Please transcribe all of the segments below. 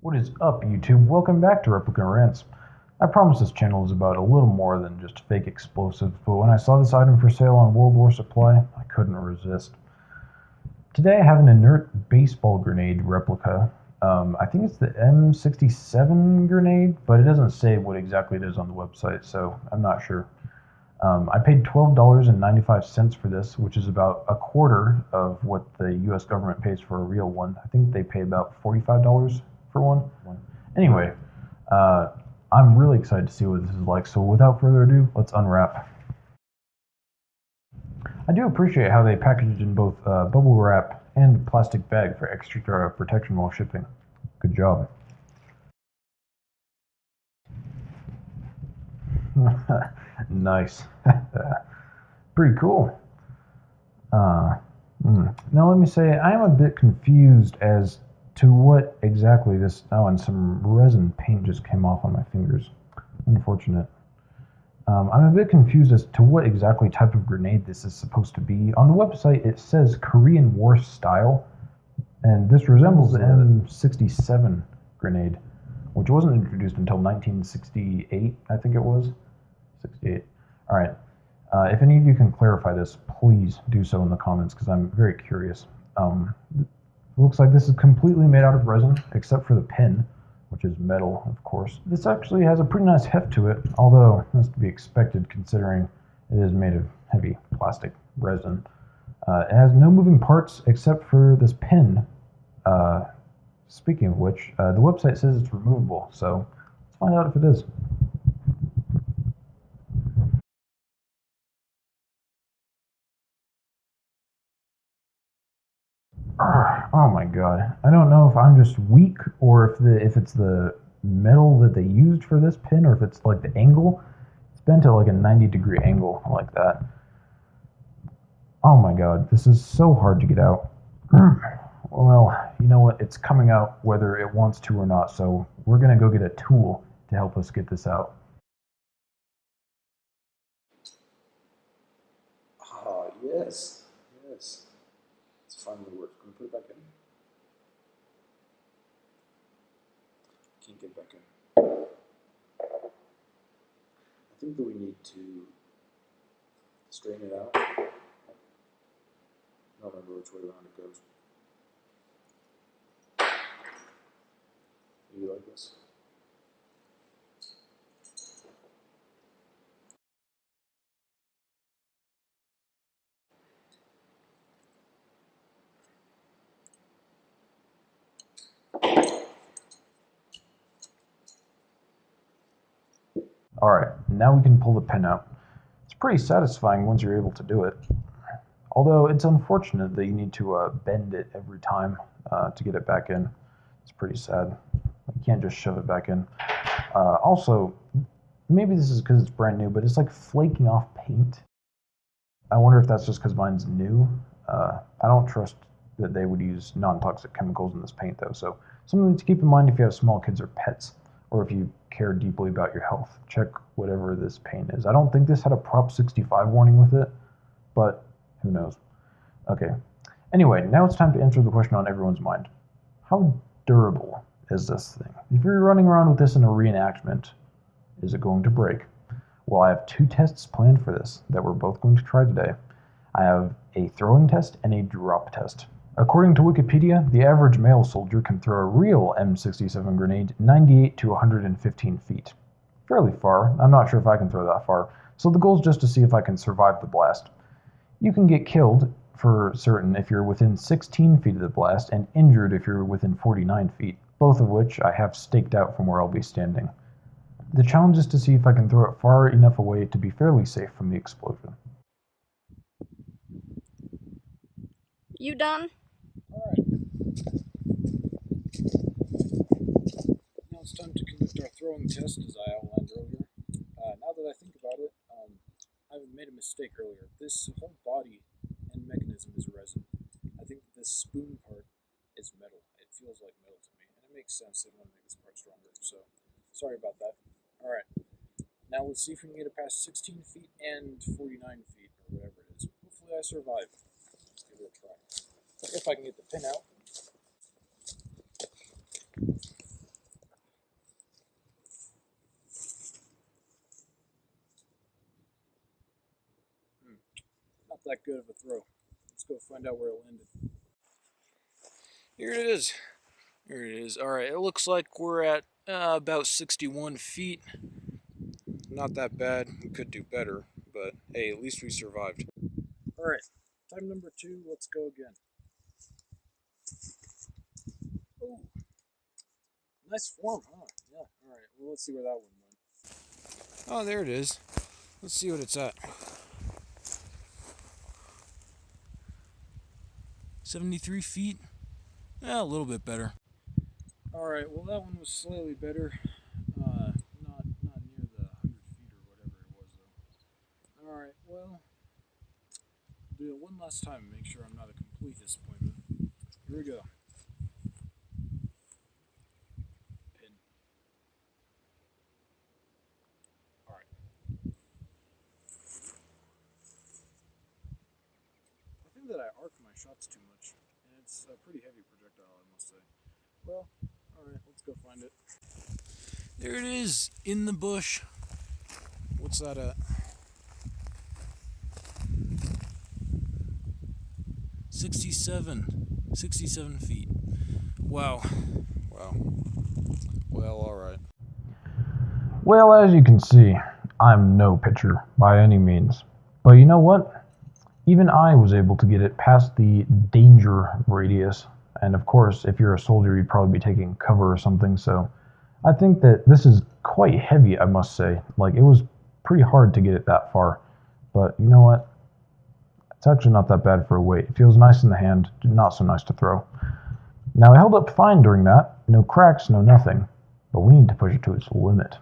What is up, YouTube? Welcome back to Replica Rants. I promise this channel is about a little more than just fake explosives, but when I saw this item for sale on World War Supply, I couldn't resist. Today I have an inert baseball grenade replica. I think it's the M67 grenade, but it doesn't say what exactly it is on the website, so I'm not sure. I paid $12.95 for this, which is about a quarter of what the US government pays for a real one. I think they pay about $45 for one. Anyway, I'm really excited to see what this is like, so without further ado, let's unwrap. I do appreciate how they packaged in both bubble wrap and plastic bag for extra protection while shipping. Good job. Nice. Pretty cool. Now let me say, I am a bit confused as to what exactly this... Oh, and some resin paint just came off on my fingers. Unfortunate. I'm a bit confused as to what exactly type of grenade this is supposed to be. On the website it says Korean War style, and this resembles the M67 grenade, which wasn't introduced until 1968, I think it was. 68. Alright. If any of you can clarify this, please do so in the comments, because I'm very curious. It looks like this is completely made out of resin, except for the pin, which is metal, of course. This actually has a pretty nice heft to it, although that's to be expected considering it is made of heavy plastic resin. It has no moving parts except for this pin. Speaking of which, the website says it's removable, so let's find out if it is. Oh my god. I don't know if I'm just weak or if it's the metal that they used for this pin, or if it's like the angle. It's bent at like a 90-degree angle like that. Oh my god, this is so hard to get out. Well, you know what? It's coming out whether it wants to or not, so we're gonna go get a tool to help us get this out. Ah, yes. It's finally worked. Can we put it back in? Can't get back in. I think that we need to strain it out. I don't remember which way around it goes. Maybe like this. Alright, now we can pull the pin out. It's pretty satisfying once you're able to do it. Although it's unfortunate that you need to bend it every time to get it back in. It's pretty sad. You can't just shove it back in. Also, maybe this is because it's brand new, but it's like flaking off paint. I wonder if that's just because mine's new. I don't trust that they would use non-toxic chemicals in this paint though, so something to keep in mind if you have small kids or pets, or if you care deeply about your health. Check whatever this paint is. I don't think this had a Prop 65 warning with it, but who knows? Okay. Anyway, now it's time to answer the question on everyone's mind. How durable is this thing? If you're running around with this in a reenactment, is it going to break? Well, I have two tests planned for this that we're both going to try today. I have a throwing test and a drop test. According to Wikipedia, the average male soldier can throw a real M67 grenade 98 to 115 feet. Fairly far. I'm not sure if I can throw that far, so the goal is just to see if I can survive the blast. You can get killed for certain if you're within 16 feet of the blast, and injured if you're within 49 feet, both of which I have staked out from where I'll be standing. The challenge is to see if I can throw it far enough away to be fairly safe from the explosion. You done? Alright. Now it's time to conduct our throwing test as I outlined earlier. Now that I think about it, I made a mistake earlier. This whole body and mechanism is resin. I think that this spoon part is metal. It feels like metal to me, and it makes sense. They want to make this part stronger, so sorry about that. Alright, now let's see if we can get it past 16 feet and 49 feet, or whatever it is. Hopefully I survive. Let's give it a try. If I can get the pin out. that good of a throw. Let's go find out where it landed. Here it is. Here it is. All right, it looks like we're at about 61 feet. Not that bad. We could do better, but hey, at least we survived. All right, time number 2. Let's go again. Oh, nice form, huh? Yeah. All right. Well, let's see where that one went. Oh, there it is. Let's see what it's at. 73 feet. Yeah, a little bit better. All right. Well, that one was slightly better. Not near the 100 feet or whatever it was though. All right. Well, do it one last time and make sure I'm not a complete disappointment. Here we go. Pin. All right. I think that I arc my shots too much, and it's a pretty heavy projectile, I must say. Well, all right. Let's go find it. There it is, in the bush. What's that at? 67 feet. Wow. Well, all right. Well, as you can see, I'm no pitcher by any means. But you know what? Even I was able to get it past the danger radius. And of course, if you're a soldier, you'd probably be taking cover or something. So I think that this is quite heavy, I must say. Like, it was pretty hard to get it that far. But you know what? It's actually not that bad for a weight. It feels nice in the hand, not so nice to throw. Now, it held up fine during that. No cracks, no nothing. But we need to push it to its limit.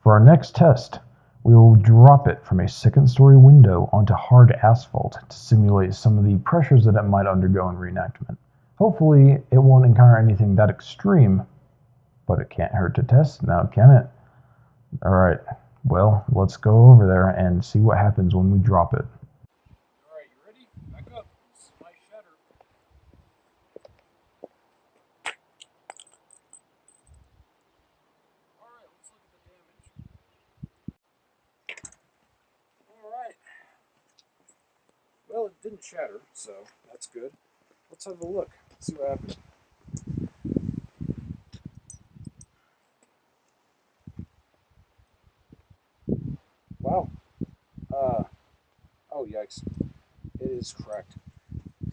For our next test, we will drop it from a second-story window onto hard asphalt to simulate some of the pressures that it might undergo in reenactment. Hopefully, it won't encounter anything that extreme, but it can't hurt to test now, can it? Alright, well, let's go over there and see what happens when we drop it. Alright, you ready? Back up. This is my shatter. Alright, let's look at the damage. Alright. Well, it didn't shatter, so that's good. Let's have a look. See what happens. Wow. Oh, yikes. It is cracked.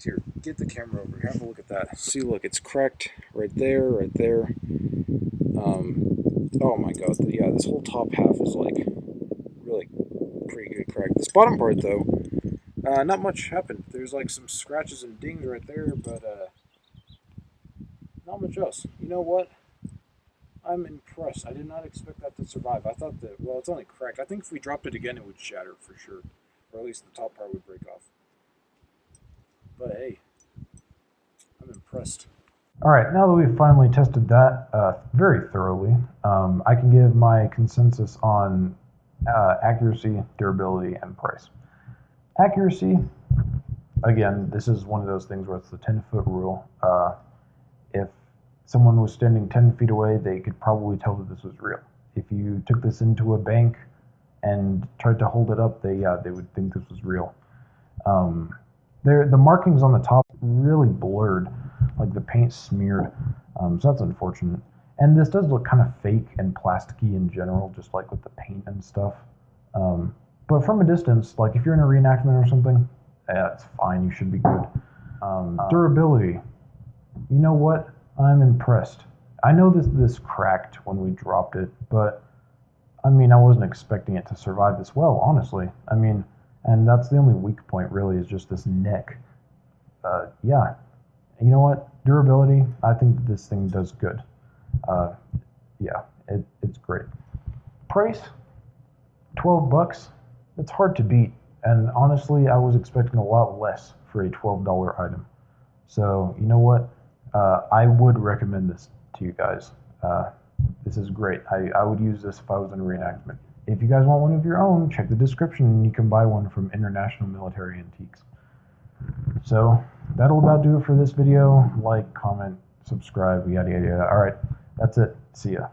Here, get the camera over here. Have a look at that. See, look, it's cracked right there, right there. Oh my god. Yeah, this whole top half is like really pretty good cracked. This bottom part, though, not much happened. There's like some scratches and dings right there, but not much else. You know what? I'm impressed. I did not expect that to survive. I thought that, well, it's only cracked. I think if we dropped it again, it would shatter for sure. Or at least the top part would break off. But hey, I'm impressed. Alright, now that we've finally tested that very thoroughly, I can give my consensus on accuracy, durability, and price. Accuracy, again, this is one of those things where it's the 10-foot rule. If someone was standing 10 feet away, they could probably tell that this was real. If you took this into a bank and tried to hold it up, they would think this was real. The markings on the top really blurred, like the paint smeared, so that's unfortunate. And this does look kind of fake and plasticky in general, just like with the paint and stuff. But from a distance, like if you're in a reenactment or something, it's fine, you should be good. Durability, you know what? I'm impressed. I know this cracked when we dropped it, but I mean, I wasn't expecting it to survive this well, honestly. I mean, and that's the only weak point really, is just this neck. Yeah, you know what? Durability, I think that this thing does good. Yeah, it's great. Price, $12. It's hard to beat, and honestly, I was expecting a lot less for a $12 item. So, you know what? I would recommend this to you guys. This is great. I would use this if I was in a reenactment. If you guys want one of your own, check the description and you can buy one from International Military Antiques. So, that'll about do it for this video. Like, comment, subscribe, yada yada yada. Alright, that's it. See ya.